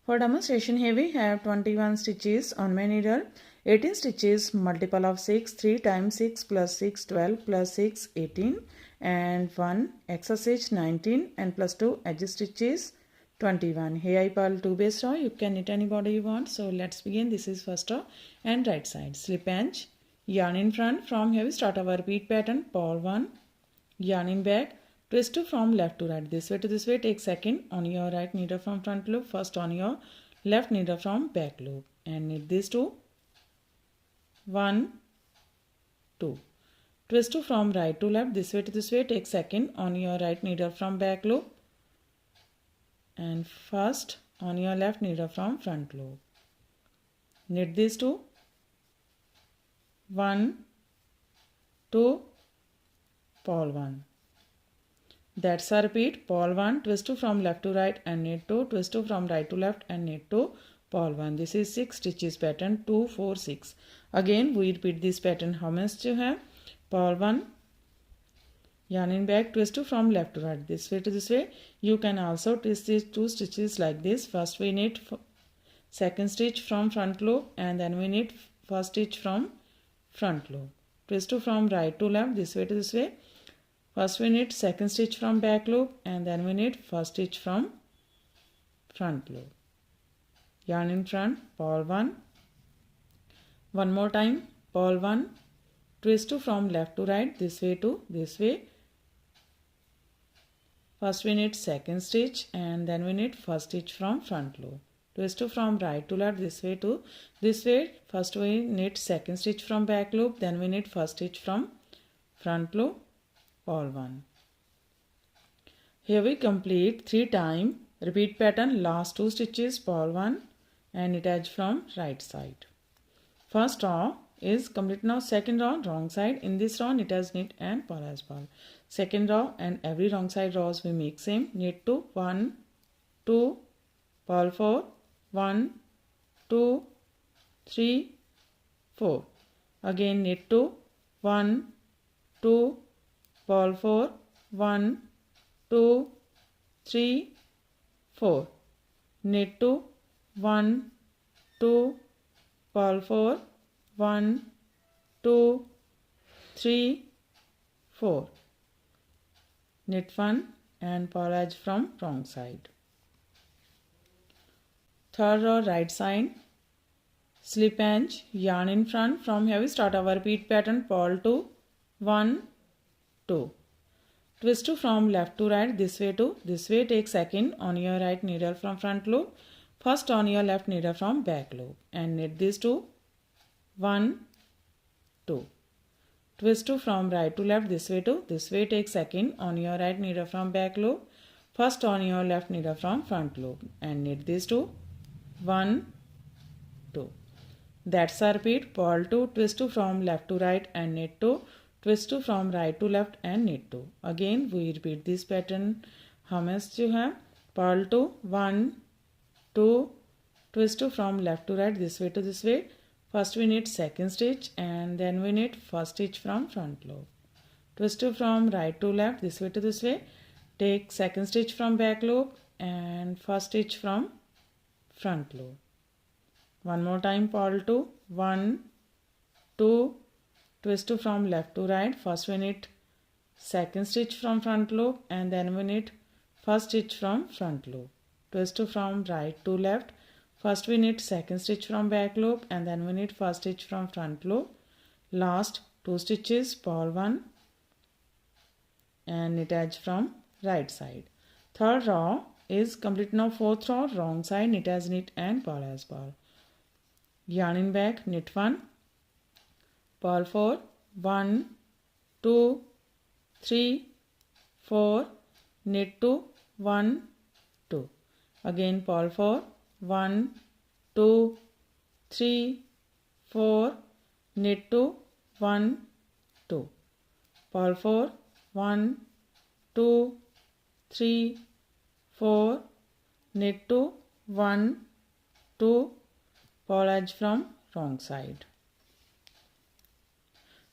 For demonstration here we have 21 stitches on my needle, 18 stitches multiple of 6, 3 times 6 plus 6 12 plus 6 18 and 1 extra stitch 19 and plus 2 edge stitches 21. Here I purl 2 base row. You can knit any border you want. So let's begin. This is first row and right side. Slip edge, yarn in front. From here we start our repeat pattern. Purl 1, yarn in back, twist 2 from left to right. This way to this way. Take second on your right needle from front loop. First on your left needle from back loop. And knit these two. 1, 2. Twist 2 from right to left. This way to this way. Take second on your right needle from back loop. And first on your left needle from front loop. Knit these two. 1, 2, purl 1. That's a repeat. Purl 1, twist 2 from left to right and knit 2, twist 2 from right to left and knit 2, purl 1. This is 6 stitches pattern, 2, 4, 6. Again we repeat this pattern. How much you have? Purl 1, yarn in back, twist 2 from left to right. This way to this way. You can also twist these 2 stitches like this. First we knit second stitch from front loop and then we knit first stitch from front loop. Twist 2 from right to left. This way to this way. First we knit second stitch from back loop and then we knit first stitch from front loop. Yarn in front, purl 1. One more time, purl 1. Twist 2 from left to right, this way to this way. First we knit second stitch and then we knit first stitch from front loop. Twist 2 from right to left, this way to this way. First we knit second stitch from back loop, then we knit first stitch from front loop, purl 1. Here we complete 3 times repeat pattern. Last 2 stitches, purl 1 and knit edge from right side. First row is complete now. Second row wrong side. In this row knit as knit and purl as purl. Second row and every wrong side rows we make same. Knit 2, 1, 2, purl 4, 1, 2, 3, 4. Again knit 2, 1, 2, purl 4, 1, 2, 3, 4. Knit 2, 1, 2, purl 4, 1, 2, 3, 4. Knit 1 and purl edge from wrong side. Third row right side. Slip edge, yarn in front. From here we start our repeat pattern. Purl 2, 1, 2. Twist 2 from left to right, this way to this way. Take second on your right needle from front loop. First on your left needle from back loop and knit these two. 1, 2. Twist 2 from right to left, this way to this way. Take second on your right needle from back loop. First on your left needle from front loop and knit these two. 1, 2. That's a repeat. Purl 2, twist 2 from left to right and knit 2. Twist 2 from right to left and knit 2. Again we repeat this pattern. How much you have? Purl 2, 1, 2, twist 2 from left to right, this way to this way. First we knit second stitch and then we knit first stitch from front loop. Twist 2 from right to left, this way to this way. Take second stitch from back loop and first stitch from front loop. One more time, purl 2, 1, 2, twist 2 from left to right. First we knit second stitch from front loop and then we knit first stitch from front loop. Twist 2 from right to left. First we knit second stitch from back loop and then we knit first stitch from front loop. Last 2 stitches, purl 1 and knit edge from right side. Third row is complete now. Fourth row wrong side, knit as knit and purl as purl. Yarn in back, knit 1, purl 4, 1, 2, 3, 4, knit 2, 1, 2. Again purl 4, 1, 2, 3, 4, knit 2, 1, 2. Purl 4, 1, 2, 3, 4, knit 2, 1, 2, purl edge from wrong side.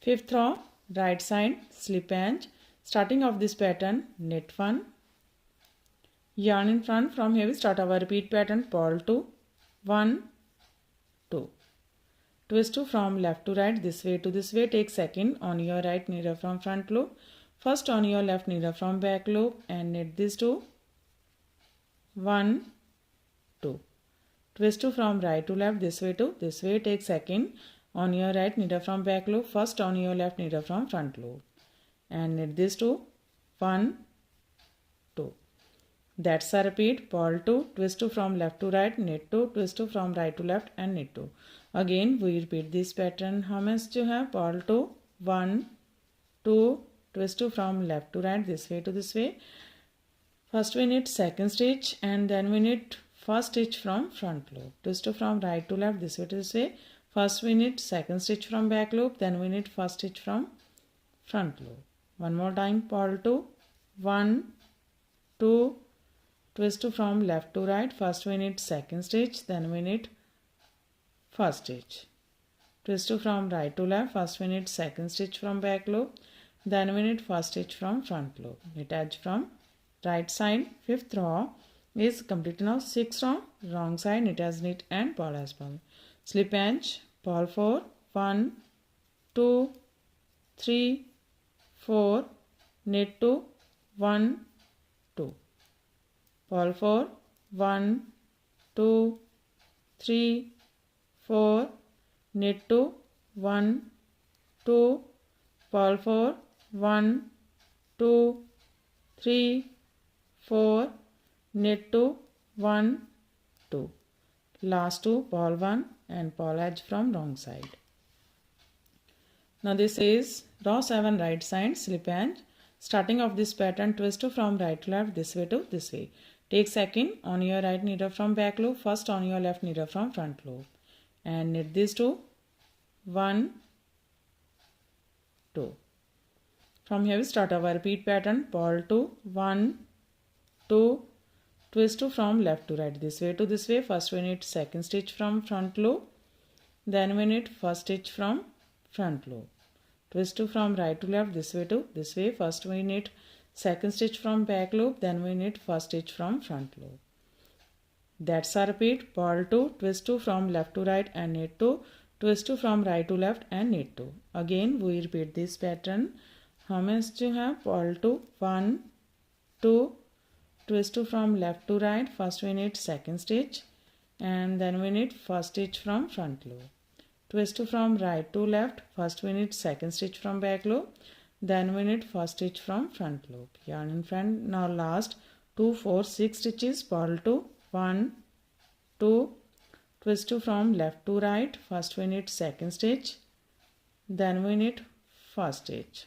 Fifth row right side slip edge. Starting of this pattern, knit 1, yarn in front. From here we start our repeat pattern. Purl 2, 1, 2. Twist 2 from left to right, this way to this way. Take second on your right needle from front loop, first on your left needle from back loop, and knit these two. 1, 2. Twist 2 from right to left, this way to this way. Take second on your right needle from back loop, first on your left needle from front loop, and knit these two. 1, 2. That's a repeat. Purl 2, twist 2 from left to right, knit 2, twist 2 from right to left, and knit 2. Again we repeat this pattern. हमें जो है purl 2, 1, 2, twist 2 from left to right, this way to this way. First we knit second stitch and then we knit first stitch from front loop. Twist 2 from right to left, this way to this way. First we knit second stitch from back loop, then we knit first stitch from front loop. One more time. Purl 2, 1, 2, twist 2 from left to right. First we knit second stitch, then we knit first stitch. Twist 2 from right to left. First we knit second stitch from back loop, then we knit first stitch from front loop. Knit edge from right side. Fifth row is complete now. Sixth row, wrong side, knit as knit and purl as purl. Slip edge, purl 4, 1, 2, 3, 4, knit 2, 1, 2. Purl 4, 1, 2, 3, 4, knit 2, 1, 2, purl 4, 1, 2, 3, 4, knit 2, 1, 2. Last two, purl 1 and purl edge from wrong side. Now this is row 7 right side, slip edge. Starting of this pattern, twist 2 from right to left, this way to this way. Take second on your right needle from back loop, first on your left needle from front loop, and knit these two. 1, 2. From here we start our repeat pattern. Purl 2, 1, 2, twist 2 from left to right, this way to this way. First we knit second stitch from front loop, then we knit first stitch from front loop. Twist 2 from right to left, this way to this way. First we knit second stitch from back loop, then we knit first stitch from front loop. That's a repeat. Purl 2, twist 2 from left to right and knit 2, twist 2 from right to left and knit 2. Again we repeat this pattern. हमें जो है purl 2, 1, 2, twist 2 from left to right. First we knit second stitch and then we knit first stitch from front loop. Twist 2 from right to left. First we knit second stitch from back loop, then we knit first stitch from front loop. Yarn in front. Now last 2, 4, 6 stitches. Purl 2, 1, 2, twist 2 from left to right. First we knit second stitch, then we knit first stitch.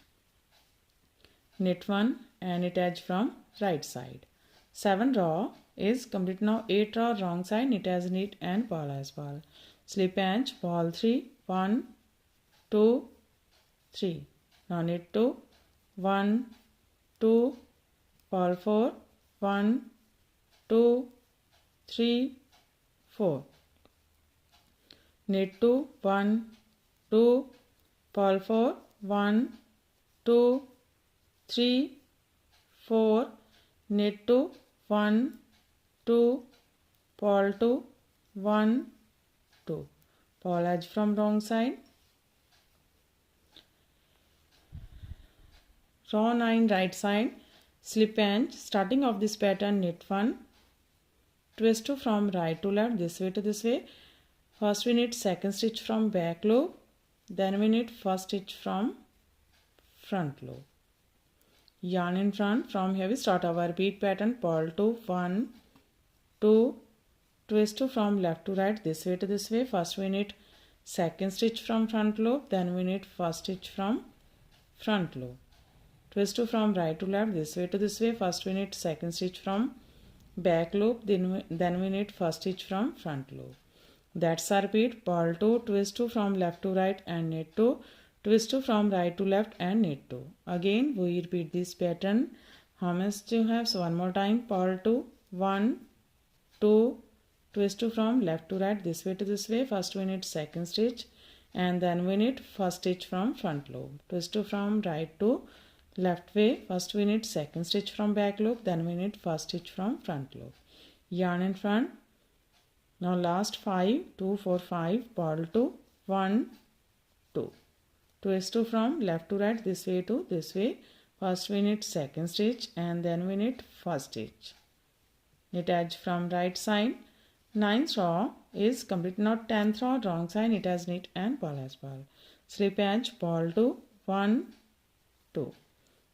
Knit 1 and knit edge from right side. 7 row is complete now. 8 row wrong side, knit as knit and purl as purl. Slip edge, purl 3, 1, 2, 3. Now knit 2, 1, 2, purl 4, 1, 2, 3, 4. Knit 2, 1, 2, purl 4, 1, 2, 3, 4. Knit 2, 1, 2, purl 2, 1, 2. Purl edge from wrong side. Row 9 right side, slip edge. Starting of this pattern, knit 1, twist 2 from right to left, this way to this way. First we knit second stitch from back loop, then we knit first stitch from front loop. Yarn in front. From here we start our repeat pattern. Purl 2, 1, 2, twist 2 from left to right, this way to this way. First we knit second stitch from front loop, then we knit first stitch from front loop. Twist 2 from right to left, this way to this way. First we knit second stitch from back loop, then we knit first stitch from front loop. That's our repeat. Purl 2, twist 2 from left to right and knit 2, twist 2 from right to left and knit 2. Again we repeat this pattern. हमें जो है, so one more time. Purl 2, 1, 2, twist 2 from left to right, this way to this way. First we knit second stitch and then we knit first stitch from front loop. Twist 2 from right to left way. First we knit second stitch from back loop, then we knit first stitch from front loop. Yarn in front. Now last 5, 2, 4, 5, purl 2, 1, 2. Twist 2 from left to right, this way to this way. First we knit second stitch and then we knit first stitch. Knit edge from right side. 9th row is complete, not 10th row, wrong side, knit as knit and purl as purl. Slip edge, purl 2, 1, 2.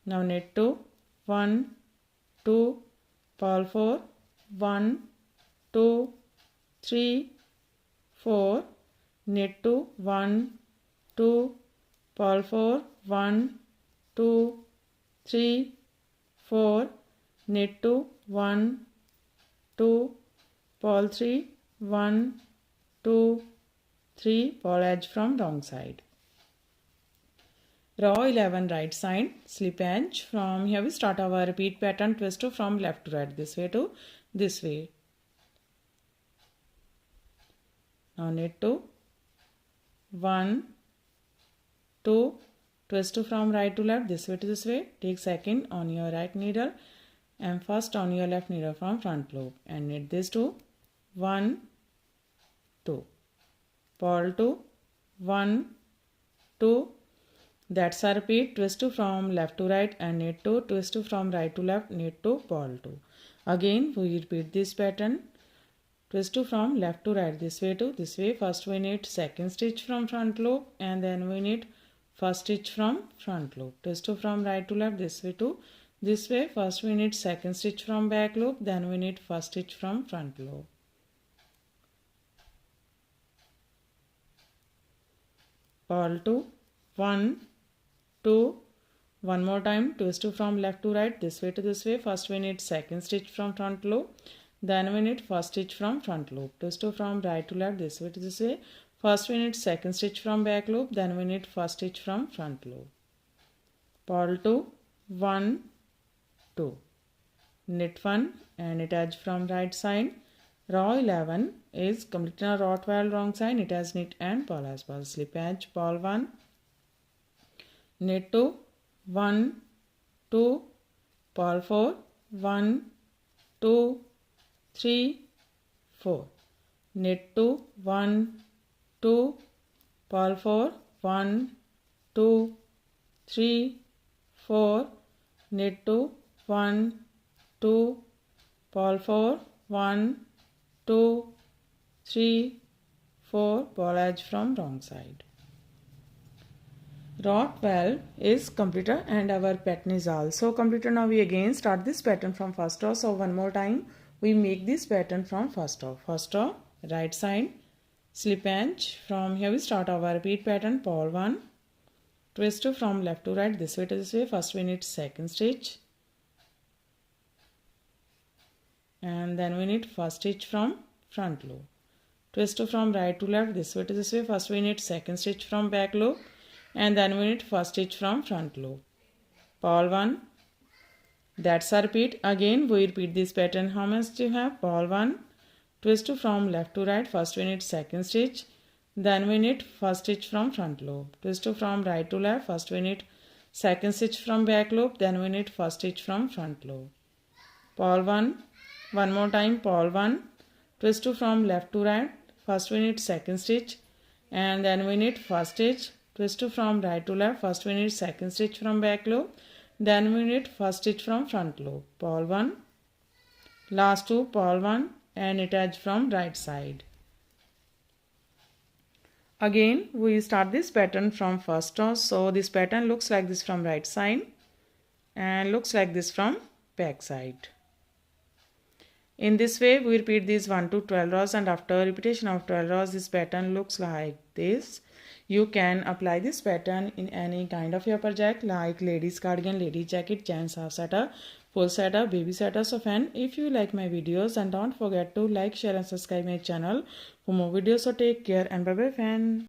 Now knit 2, 1, 2, purl 4, 1, 2, 3, 4, knit 2, 1, 2, purl 4, 1, 2, 3, 4, knit 2, 1, 2, purl 3, 1, 2, 3, purl edge from wrong side. Row 11 right side, slip edge. From here we start our repeat pattern, twist 2 from left to right, this way to this way. Now knit 2, 1, 2, twist 2 from right to left, this way to this way. Take second on your right needle and first on your left needle from front loop and knit this 2, 1, 2, purl 2, 1, 2. That's a repeat. Twist 2 from left to right and knit 2, twist 2 from right to left, knit 2, purl 2. Again we repeat this pattern. Twist 2 from left to right, this way to this way. First we knit second stitch from front loop and then we knit first stitch from front loop. Twist 2 from right to left, this way to this way. First we knit second stitch from back loop, then we knit first stitch from front loop. Purl 2, 1, 2, one more time. Twist 2 from left to right, this way to this way. First we knit second stitch from front loop, then we knit first stitch from front loop. Twist 2 from right to left, this way to this way. First we knit second stitch from back loop, then we knit first stitch from front loop. Purl 2, 1, 2. Knit 1 and knit edge from right side. Row 11 is complete. Now row 12 wrong side, knit as knit and purl as purl. Slip edge, purl 1, knit 2, 1, 2, purl 4, 1, 2, 3, 4. Knit 2, 1, 2, purl 4, 1, 2, 3, 4. Knit 2, 1, 2, purl 4, 1, 2, 3, 4. Purl edge from wrong side. Row 12 is completed and our pattern is also completed. Now we again start this pattern from first row. So one more time we make this pattern from first row. First row, right side, slip edge. From here we start our repeat pattern, purl 1, twist 2 from left to right, this way to this way. First we knit second stitch and then we knit first stitch from front loop. Twist 2 from right to left, this way to this way. First we knit second stitch from back loop and then we knit first stitch from front loop. Purl 1. That's a repeat. Again we repeat this pattern. How much do you have? Purl 1, twist 2 from left to right. First we knit second stitch, then we knit first stitch from front loop. Twist 2 from right to left. First we knit second stitch from back loop, then we knit first stitch from front loop. Purl 1. One more time, purl 1, twist 2 from left to right. First we knit second stitch and then we knit first stitch. Twist 2 from right to left. First we knit second stitch from back loop, then we knit first stitch from front loop. Purl 1. Last 2, purl 1 and knit edge from right side. Again we start this pattern from first row. So this pattern looks like this from right side and looks like this from back side. In this way we repeat these 1 to 12 rows, and after repetition of 12 rows this pattern looks like this. You can apply this pattern in any kind of your project like ladies cardigan, lady jacket, gents half sweater, full sweater, baby sweater. So fan, if you like my videos, and don't forget to like, share and subscribe my channel for more videos. So take care and bye bye fan.